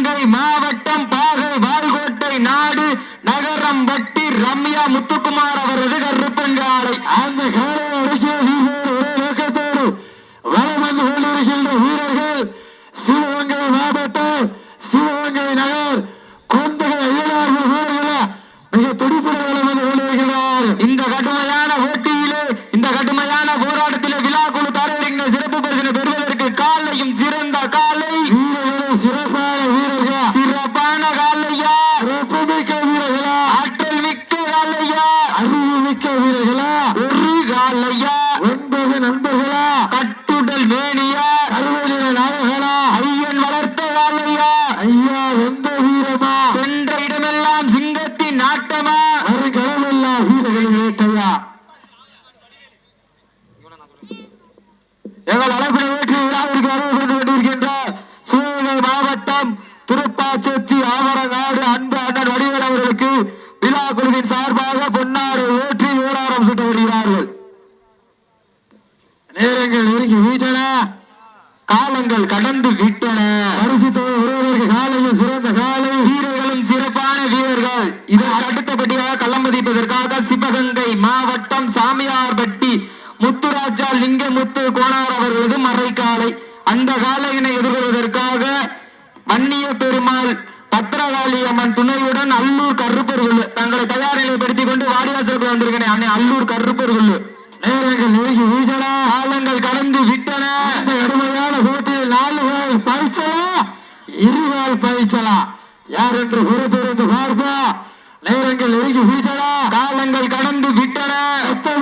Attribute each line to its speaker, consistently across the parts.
Speaker 1: சிவகங்கை மாவட்டம் பாகை வால்கோட்டை நாடு நகரம் வட்டி ரம்யா முத்துக்குமார் அவரது கருப்பங்காலை. அந்த காலையில் அடக்கிய நோக்கத்தோடு வலம் வந்து கொண்டிருக்கின்ற வீரர்கள் சிவகங்கை மாவட்டம் சிவகங்கை நகர் கொந்தகை ஐயனார்கள் வீரர்களா மிக துடிப்புடன் வலம் வந்து கொண்டிருக்கிறார். இந்த கடுமையான போட்டியிலே இந்த கடுமையான போராட்டத்திலே விழாக்குழு தரவிருக்கிற சிறப்பு பரிசினை பெறுவதற்கு காலையும் சிறந்த காலை வீரர்கள் சிறப்பான வீரர்கள் சிறப்பான காலையா சிறப்புமிக்க வீரர்களா ஆற்றல் மிக்க காலையா அறிவு மிக்க வீரர்களா ஒரு காலையா 9 நண்பர்களா கட்டுடல் மேனியா கருவலின நாயகனா ஐயன் வளர்த்த காலையா ஐயா எந்த வீரமா சென்ற இடமெல்லாம் சிங்கத்தின் நாட்டமா ஒரு களமெல்லா வீரர்களின் வேட்டையா. எங்கள் அழைப்பினை ஏற்றி விழாவிற்கு வரவேற்று கொண்டிருக்கின்ற சிவகங்கை மாவட்டம் திருப்பாச்சேத்தி ஆவரநாடு அன்பு அண்ணன் வடிவேல் அவர்களுக்கு விழா குழுவின் சார்பாக பொன்னாடு ஏற்றி ஊராரம் சுட்ட வருகிறார்கள். நேரங்கள் நெருங்கி விட்டன, காலங்கள் கடந்து விட்டன. பரிசு ஒருவருக்கு காலையில் சிறந்த காலை வீரர்களும் சிறப்பான வீரர்கள். இதற்கு அடுத்தபடியாக களம்பதிப்பதற்காக சிவகங்கை மாவட்டம் சாமியார்பட்டி முத்துராஜா லிங்கமுத்து கோனார் அவர்களது மறைக்காலை. அந்த காலையினை எதிர்கொள்வதற்காக வன்னிய பெருமாள் பத்திரகாளி அம்மன் துணையுடன் அல்லூர் கருப்பர்கள் தங்களை தயார் நிலைப்படுத்திக் கொண்டு வாடிவாசலுக்கு வந்திருக்கிறேன். அன்னை அல்லூர் கருப்பர்கள். நேரங்கள் நெருங்கி வீட்டன, காலங்கள் கடந்து விட்டன. இந்த கடுமையான போட்டியில் 4 கால் பயிற்சலா 2 கால் பயிற்சலா யார் என்று பொறுத்திருந்து பார்ப்பா. நேரங்கள் நெருங்கி வீட்டன, காலங்கள் கடந்து விட்டன.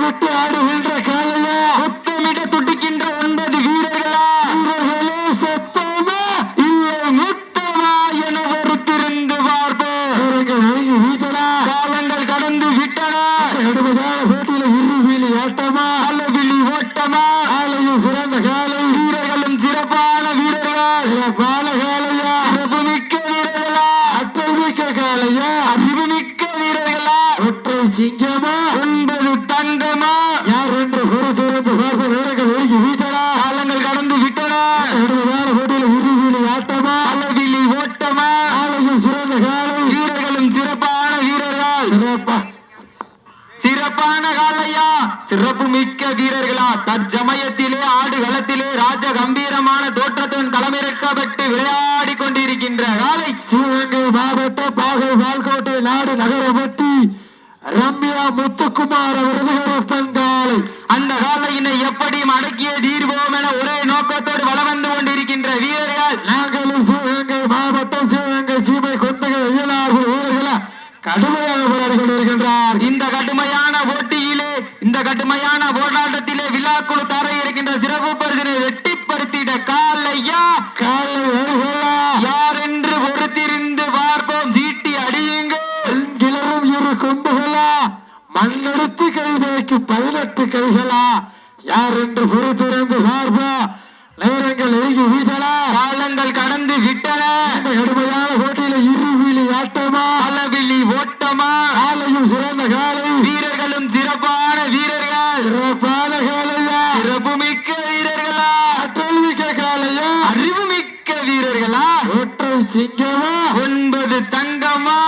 Speaker 1: விட்டு ஆடுகின்ற காலையா முத்தமிட துடிக்கின்ற 9 வீரர்களா வீரர்களே சத்தமா இல்லை முத்தமா என பொறுத்திருந்து பார்ப்போம். நேரங்கள் நெருங்கி வீட்டன, காலங்கள் கடந்து விட்டன. கடுமையான போட்டியில் இருவிழி ஆட்டமா அளவிழி ஓட்டமா காலையும் சிறந்த காலை வீரர்களும் சிறப்பான வீரர்கள் சிறப்பான காலையா சிறப்பு மிக்க வீரர்களா அட்டை மிக்க காலையா அறிவு மிக்க வீரர்களா ஒற்றை சிங்கமா 9 தங்கமா யார் என்று பொறுத்திருந்து பார்ப்போம். நேரங்கள் நெருங்கி வீட்டனா, காலங்கள் கடந்து விட்டன. கடுமையான போட்டியில் இருவிழி ஆட்டமா அளவிழி ஓட்டமா காலையும் சிறந்த காலை வீரர்களும் சிறப்பான வீரர்கள் சிறப்பான காலையா சிறப்பு மிக்க வீரர்களா தற்சமயத்திலே ஆடு களத்திலே ராஜ கம்பீரமான தோற்றத்துடன் களமிறக்கப்பட்டு விளையாடி கொண்டிருக்கின்ற காலை சிவகங்கை மாவட்ட பாகை வால்கோட்டை நாடு நகரப்பட்டி ரம்யா முத்துக்குமார் அவரது கருப்பங்காலை. அந்த காலையினை எப்படியும் அடக்கிய தீர்வோம் என ஒரே நோக்கத்தோடு வலம் வந்து கொண்டிருக்கின்ற வீரர்கள் நாங்களும் சிவகங்கை மாவட்டம் சிவகங்கை சீமை கொந்தகை ஐயனார்கள் வீரர்களா கடுமையாக போராடி கொண்டிருக்கின்றார். இந்த கடுமையான போட்டியிலே இந்த கடுமையான போராட்டத்திலே விழாக்குழு தர இருக்கின்ற சிறப்பு பரிசினை வெட்டிப்படுத்திட காலையா காலை யார் என்று பொறுத்திருந்து பார்ப்போம். சீட்டி அடியுங்கள் கிளறும் 2 கொம்புகளா மண்ணெடுத்து கைதைக்கு 18 கைகளா யார் என்று பொறுத்திருந்து பார்ப்போம். நேரங்கள் நெருங்கி வீட்டனா, காலங்கள் கடந்து விட்டன. இந்த கடுமையான போட்டியில இருவிழி ஆட்டமா அளவிழி ஓட்டமா காலையும் சிறந்த காலை வீரர்களும் சிறப்பான வீரர்கள் சிறப்பான காலையா சிறப்பு மிக்க வீரர்களா அற்றல் மிக்க காலையா அறிவு மிக்க வீரர்களா ஒற்றை சிங்கமா 9 தங்கமா.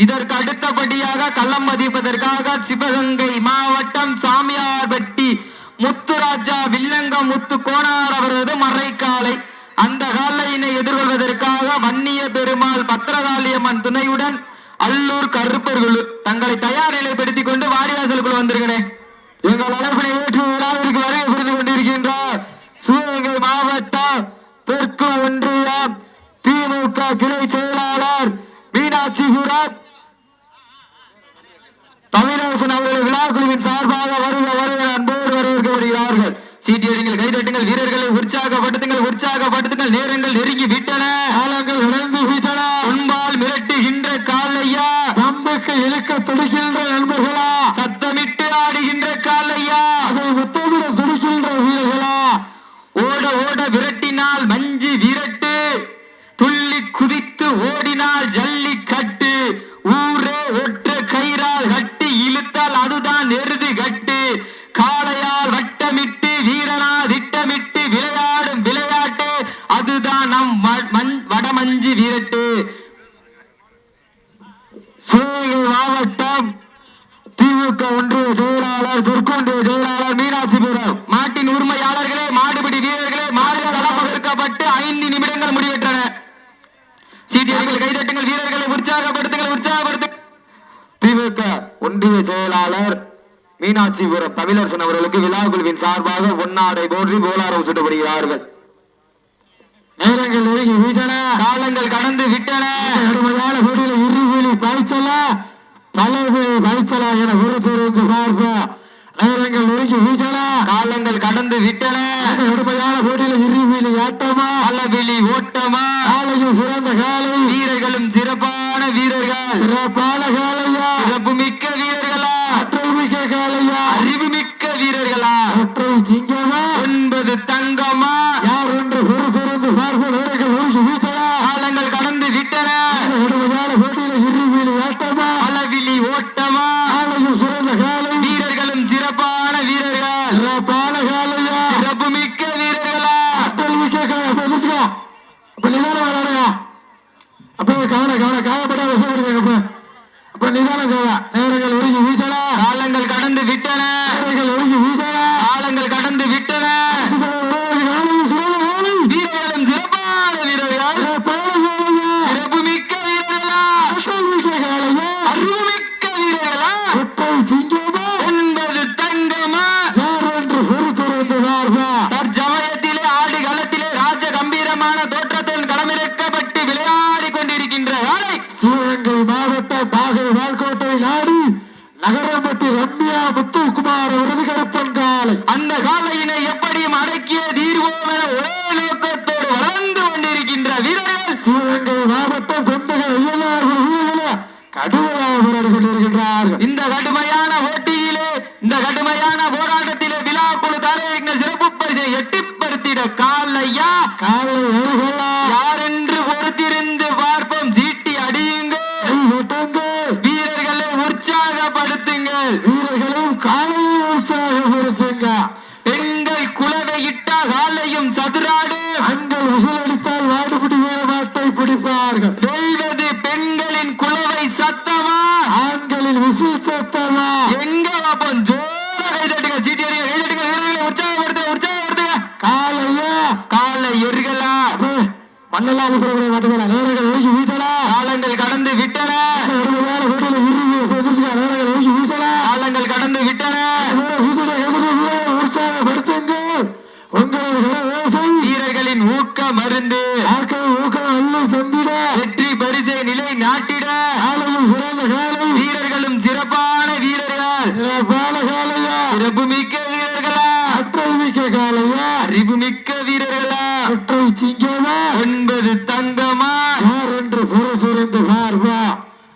Speaker 1: இதற்கு அடுத்தபடியாக களம் மதிப்பதற்காக சிவகங்கை மாவட்டம் சாமியார்பட்டி முத்துராஜா வில்லங்கம் முத்து கோனார் அவரது மறைக்காலை. அந்த காலையினை எதிர்கொள்வதற்காக வன்னிய பெருமாள் பத்திரகாளியம்மன் துணையுடன் அல்லூர் கருப்பர்கள் தங்களை தயார் நிலைப்படுத்திக் கொண்டு வாடிவாசலுக்குள் வந்திருக்கிறேன். எங்கள் அழைப்பினை ஏற்று விழாவிற்கு வருகை புரிந்து கொண்டிருக்கின்றார் சிவகங்கை மாவட்டம் தெற்கு ஒன்றியம் திமுக கிளை செயலாளர் மீனாட்சிபுரம் தமிழரசன் அவர்கள் விழா குழுவின் சார்பாக வருகிற அன்போடு வரவேற்கப்படுகிறார்கள். சீட்டியடிங்கள் கைதட்டுங்கள் வீரர்களை உற்சாகப்படுத்துங்கள். நேரங்கள் நெருங்கி விட்டன, காலங்கள் நடந்து விட்டன. முன்பால் மிரட்டுகின்ற காலையா நம்புக்கு இழுக்க துடிக்கின்ற நண்பர்களா சத்தமிட்டு ஆடுகின்ற காலையா அதை முத்தமிட துடிக்கின்ற வீரர்களா ஓட ஓட விரட்டினால் மஞ்சு விரட்டு துள்ளி குதித்து ஓடினால் ஜல்லி கட்டு ஊரே ஒற்ற கயிறால் கட்டி இழுத்தால் அதுதான் எருது கட்டு காளையால் வட்டமிட்டு வீரனா திட்டமிட்டு விளையாடும் விளையாட்டு அதுதான் நம் வடமஞ்சு விரட்டு.
Speaker 2: பொற்கொண்டிய செயலாளர் மீனாட்சிபுரம்.
Speaker 1: மாட்டின் உரிமையாளர்களே, மாடுபிடி வீரர்களே, மாடுகள் களப்பதற்கப்பட்டு 5 நிமிடங்கள் முடிவெற்றன. சீட்டியடிகள், கைதட்டுங்கள், வீரர்களை உற்சாகப்படுத்துங்கள், உற்சாகப்படுத்துங்கள்.
Speaker 2: திமுக ஒன்றிய செயலாளர் மீனாட்சிபுரம் தமிழரசன் அவர்களுக்கு விழா குழுவின் சார்பாக பொன்னாடை போற்றி போலாரம் சுட்டப்படுகிறார்கள். நேரங்கள் நெருங்கி விட்டன,
Speaker 1: காலங்கள் கடந்து விட்டன.
Speaker 2: கடுமையான போட்டியில் இருவெளி பாய்ச்சலா பலவெளி பாய்ச்சலா என பொறுத்திருந்து பார்ப்போம். நேரங்கள் நெருங்கி விட்டன,
Speaker 1: காலங்கள் கடந்து விட்டன.
Speaker 2: கடுமையான போட்டியில் இருவெளி ஆட்டமா
Speaker 1: பலவெளி ஓட்டமா,
Speaker 2: காலையும் சிறந்த காலை,
Speaker 1: வீரர்களும் சிறப்பான வீரர்கள்,
Speaker 2: சிறப்பான காலையா,
Speaker 1: சிறப்பு மிக்க வீரர்களா,
Speaker 2: ஆற்றல் மிக்க காலையா,
Speaker 1: அறிவு மிக்க வீரர்களா,
Speaker 2: ஒற்றை சிங்கமா
Speaker 1: 9 தங்கமா,
Speaker 2: யார் என்று பொறுத்திருந்து பார்ப்போம். நேரங்கள் நெருங்கி விட்டன,
Speaker 1: காலங்கள் கடந்து விட்டன.
Speaker 2: கடுமையான போட்டியில் இருவெளி ஆட்டமா
Speaker 1: பலவெளி ஓட்டமா,
Speaker 2: காலையும் சிறந்த காலை,
Speaker 1: வீரர்களும் சிறப்பான வீரர்கள்,
Speaker 2: சிறப்பான காலையா,
Speaker 1: சிறப்பு மிக்க வீரர்களா,
Speaker 2: ஆற்றல் மிக்க காலை. அப்ப நிதானம் விளையாடுங்க. அப்ப கவன காயப்பட்ட விஷயம். அப்ப நிதானம் தேவை. நேரங்கள் ஒழுங்கி வீட்டன,
Speaker 1: காலங்கள் கடந்து விட்டன.
Speaker 2: நேரங்கள் ஒழுங்கி வீட்டன,
Speaker 1: காலங்கள் கடந்து விட்டன. வீரர்களும் சிறப்பான வீரர்கள், சிறப்பு மிக்க வீரர்களா, அறிவு மிக்க வீரர்களா, 9 தங்கமா, தற்சமயத்திலே ஆடு களத்திலே ராஜ கம்பீரமான தோற்றத்துடன் களமிறக்கப்பட்டு விளையாடி கொண்டிருக்கின்ற காலை
Speaker 2: சிவகங்கை மாவட்ட பாகை வால்கோட்டை நாடு நகரம்பட்டி ரம்யா முத்துக்குமார் அவரது கடப்பன் காலை.
Speaker 1: அந்த காலையினை எப்படியும் அடக்கிய தீர்வோம் என ஒரே நோக்கத்தோடு வளர்ந்து கொண்டிருக்கின்ற வீரர்கள்
Speaker 2: சிவகங்கை மாவட்டம் கொந்தகை கடுமையாக போராடி கொண்டிருக்கின்றார்கள்.
Speaker 1: இந்த கடுமையான போட்டியிலே, இந்த கடுமையான போராட்டத்திலே விழா குழு தலைவர்கள் சிறப்பு பரிசை எட்டிப்படுத்திட காலையா
Speaker 2: காலை
Speaker 1: யார் என்று பொறுத்திருந்து பார்ப்போம். சீட்டி அடியுங்கள், வீரர்களை உற்சாகப்படுத்துங்கள்,
Speaker 2: வீரர்களும் காலையை உற்சாகப்படுத்துங்க.
Speaker 1: பெண்கள் குலவையிட்டால் காலையும் சதுராடு,
Speaker 2: ஆண்கள் விசிலடித்தால் வாடுபிடி வீர மாட்டை பிடிப்பார்கள்.
Speaker 1: வெல்வது பெண்களின் குலவை சத்தமா,
Speaker 2: ஆண்களின் விசில் சத்தமா?
Speaker 1: எங்க பாப்போம். ஜோர கைதட்டுங்க, சீட்டி அடிங்க, கைதட்டுங்க, வீரர்களை உற்சாகப்படுத்துங்க, உற்சாகப்படுத்துங்க.
Speaker 2: காலையா
Speaker 1: காலை எருகலா,
Speaker 2: மண்ணெல்லாம் மாட்டுங்களா. நேரங்கள் ஒழுங்கி வீட்டலா,
Speaker 1: காலங்கள் கடந்து விட்டன.
Speaker 2: நேரங்கள் ஒழுங்கி வீட்டலா,
Speaker 1: காலங்கள் கடந்து விட்டன.
Speaker 2: உற்சாகப்படுத்துங்கள். உங்களது
Speaker 1: வீரர்களின் ஊக்க மருந்து
Speaker 2: ஊக்கம் அள்ளி தந்திட,
Speaker 1: வெற்றி பரிசை நிலை நாட்டிட
Speaker 2: காலையும் சிறந்த காலை,
Speaker 1: வீரர்களும் சிறப்பான வீரர்கள்,
Speaker 2: சிறப்பான காலையா,
Speaker 1: சிறப்பு மிக்க வீரர்களா,
Speaker 2: ஆற்றல் மிக்க காலையா,
Speaker 1: அறிவு மிக்க வீரர்களா,
Speaker 2: ஒற்றை சிங்கமா,
Speaker 1: 9 தங்கமா,
Speaker 2: யார் என்று பொறுத்திருந்து பார்ப்பா.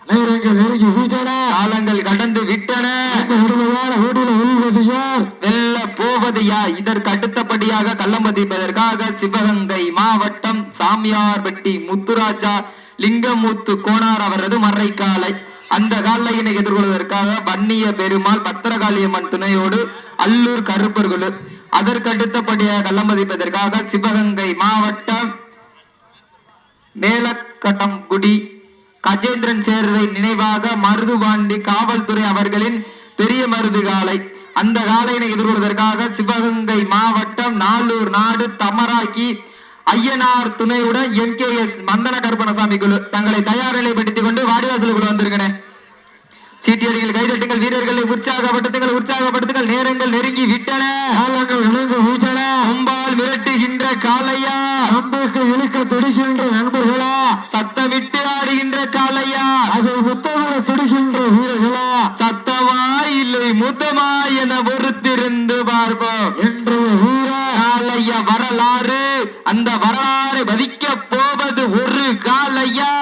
Speaker 2: நேரங்கள் நெருங்கி வீட்டனா,
Speaker 1: காலங்கள் கடந்து விட்டன.
Speaker 2: கடுமையான போட்டியில் வெல்வது யார்,
Speaker 1: வெல்ல போவது யார்? இதற்கு அடுத்தபடியாக கள்ளமதிப்பதற்காக சிவகங்கை மாவட்டம் சாமியார்பட்டி முத்துராஜா லிங்கமுத்து கோனார் அவரது மறைக்காலை. அந்த காலையினை எதிர்கொள்வதற்காக வன்னிய பெருமாள் பத்திரகாளியம்மன் துணையோடு அல்லூர் கருப்பர்குழு. அதற்கு அடுத்தபடியாக கள்ளமதிப்பதற்காக சிவகங்கை மாவட்டம் மேலக்கட்டம்குடி கஜேந்திரன் சேர்வை நினைவாக மருதுபாண்டி காவல்துறை அவர்களின் பெரிய மருது காலை. அந்த காலையினை எதிர்கொள்வதற்காக சிவகங்கை மாவட்டம் நாளூர் நாடு தமராக்கி ஐயனார் துணையுடன் MKS மந்தன கருப்பணசாமி குழு தங்களை தயார் நிலைப்படுத்திக் கொண்டு வாடிவாசலுக்குள்ள வந்திருக்கனே. சீட்டியடிகள், கைதட்டுங்கள், வீரர்களை உற்சாகப்படுத்துங்கள், உற்சாகப்படுத்துங்கள். நேரங்கள் நெருங்கி விட்டன,
Speaker 2: காலங்கள் இழந்து வீட்டன.
Speaker 1: அம்பால் மிரட்டுகின்ற காளையா,
Speaker 2: அம்புக்கு இழுக்க துடிக்கின்ற நண்பர்களா,
Speaker 1: சத்தமிட்டு ஆடுகின்ற காளையா,
Speaker 2: அதை முத்தமிட துடிக்கின்ற வீரர்களா,
Speaker 1: சத்தமா இல்லை முத்தமா என பொறுத்திருந்து பார்ப்போம்.
Speaker 2: இன்றைய வீர
Speaker 1: காளைய வரலாறு, அந்த வரலாறு வதிக்க போவது ஒரு காளையா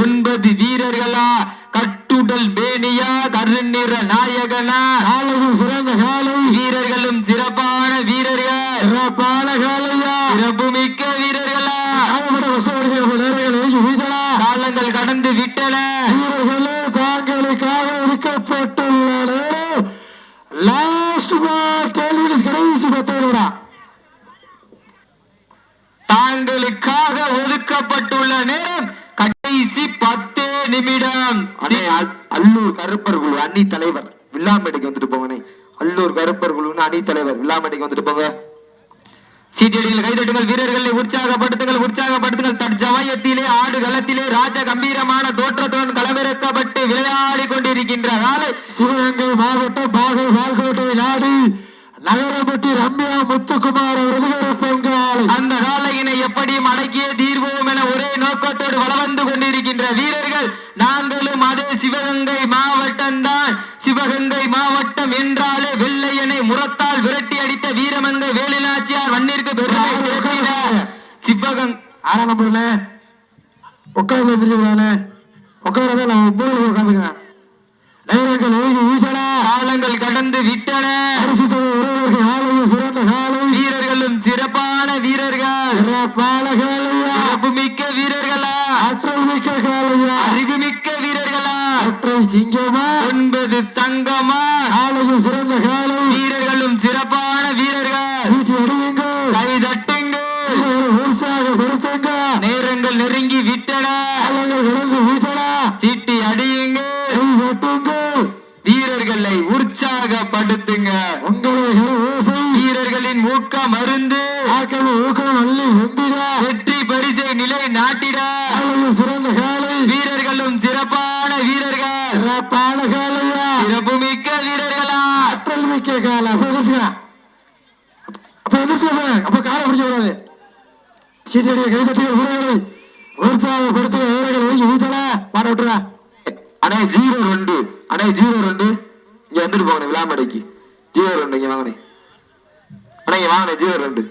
Speaker 1: 9 வீரர்களா, கட்டுடல் பேணியா, கருநிற நாயகனா,
Speaker 2: காலையும் சிறந்த காலை,
Speaker 1: வீரர்களும் சிறப்பான வீரர்கள்,
Speaker 2: சிறப்பான காலையா,
Speaker 1: சிறப்பு மிக்க வீரர்களா, காலங்கள் கடந்து விட்டன.
Speaker 2: வீரர்களே தாங்களுக்காக ஒதுக்கப்பட்டுள்ளன. லாஸ்ட் கடைசி 10 நிமிடம்
Speaker 1: தாங்களுக்காக ஒதுக்கப்பட்டுள்ள நேரம் கடைசி 10 நிமிடம்.
Speaker 2: அல்லூர் கருப்பர் குழு அணி தலைவர் வில்லாம்பேட்டைக்கு வந்துட்டு போவனே
Speaker 1: அல்லூர் கருப்பர் குழுன்னு அணி தலைவர் விழாமணிக்கு வந்துட்டு போங்க. சீட்டியடிகள் கைதட்டுங்கள், வீரர்களை உற்சாகப்படுத்துங்கள், உற்சாகப்படுத்துங்கள். தற்சமயத்திலே ஆடு களத்திலே ராஜ கம்பீரமான தோற்றத்துடன் களமிறக்கப்பட்டு விளையாடி கொண்டிருக்கின்ற காலை
Speaker 2: சிவகங்கை மாவட்டம் பாகை வால்கோட்டை நாடு நகரப்பட்டி ரம்யா முத்துக்குமார் அவர்கள்
Speaker 1: அந்த காலையினை எப்படியும் அடக்கிய தீர்வோம் என ஒரே நோக்கத்தோடு வலம் வந்து கொண்டிருக்கின்ற வீரர்கள் நாங்களும் அதே சிவகங்கை மாவட்டம் தான். சிவகங்கை மாவட்டம் என்றாலே வெள்ளையனை முரத்தால் விரட்டி அடித்த வீரமங்கை வேலுநாச்சியார் வன்னிற்கு பெருமை சேர்க்கிறார். சிவகங்கை
Speaker 2: ஆறாம் நம்பர்ல உட்கார்ந்து உட்காரதான் நான் உட்காந்துங்க.
Speaker 1: காலங்கள் கடந்து விட்டன.
Speaker 2: சிறந்த காலை
Speaker 1: வீரர்களும் சிறப்பான வீரர்கள், சிறப்புமிக்க வீரர்களா,
Speaker 2: ஆற்றல் மிக்க காலையா,
Speaker 1: அறிவுமிக்க வீரர்களா,
Speaker 2: ஒற்றை சிங்கமா,
Speaker 1: 9 தங்கமா,
Speaker 2: காலையும் சிறந்த காலை,
Speaker 1: வீரர்களும் சிறப்பான வீரர்கள்.
Speaker 2: வீட்டு அடியுங்கள்,
Speaker 1: கை தட்டுங்கள்,
Speaker 2: உற்சாகப்படுத்துங்க.
Speaker 1: நேரங்கள் நெருங்கி விட்டன.
Speaker 2: காலங்கள் கடந்து விட்டன.
Speaker 1: சீட்டி அடியுங்கள்,
Speaker 2: கை தட்டுங்கள்,
Speaker 1: வீரர்களை உற்சாகப்படுத்துங்க.
Speaker 2: உங்களை ஓசை
Speaker 1: வீரர்களின் ஊக்கம் மருந்து
Speaker 2: ஊக்கம் அள்ளி வெம்பிட
Speaker 1: வெற்றி பரிசை நிலை நாட்டிட.
Speaker 2: காலையும் சிறந்த காலை,
Speaker 1: வீரர்களும் சிறப்பான வீரர்கள்,
Speaker 2: சிறப்பான காலையா,
Speaker 1: சிறப்புமிக்க வீரர்களா,
Speaker 2: ஆற்றல் மிக்க காலை. அப்ப காலை பிடிச்ச கூடாது. சீட்டடிய கைதட்டிய வீரர்களை உற்சாகப்படுத்திய வீரர்கள் ஒழுங்கி வீட்டல பாட விட்டுறா.
Speaker 1: அண்ணே 02 அண்ணே 02 இங்க வந்துட்டு போங்கண்ணே விழாமடைக்கு 02 இங்க வாங்கண்ணே. அண்ணே இங்க வாங்கண்ணே 02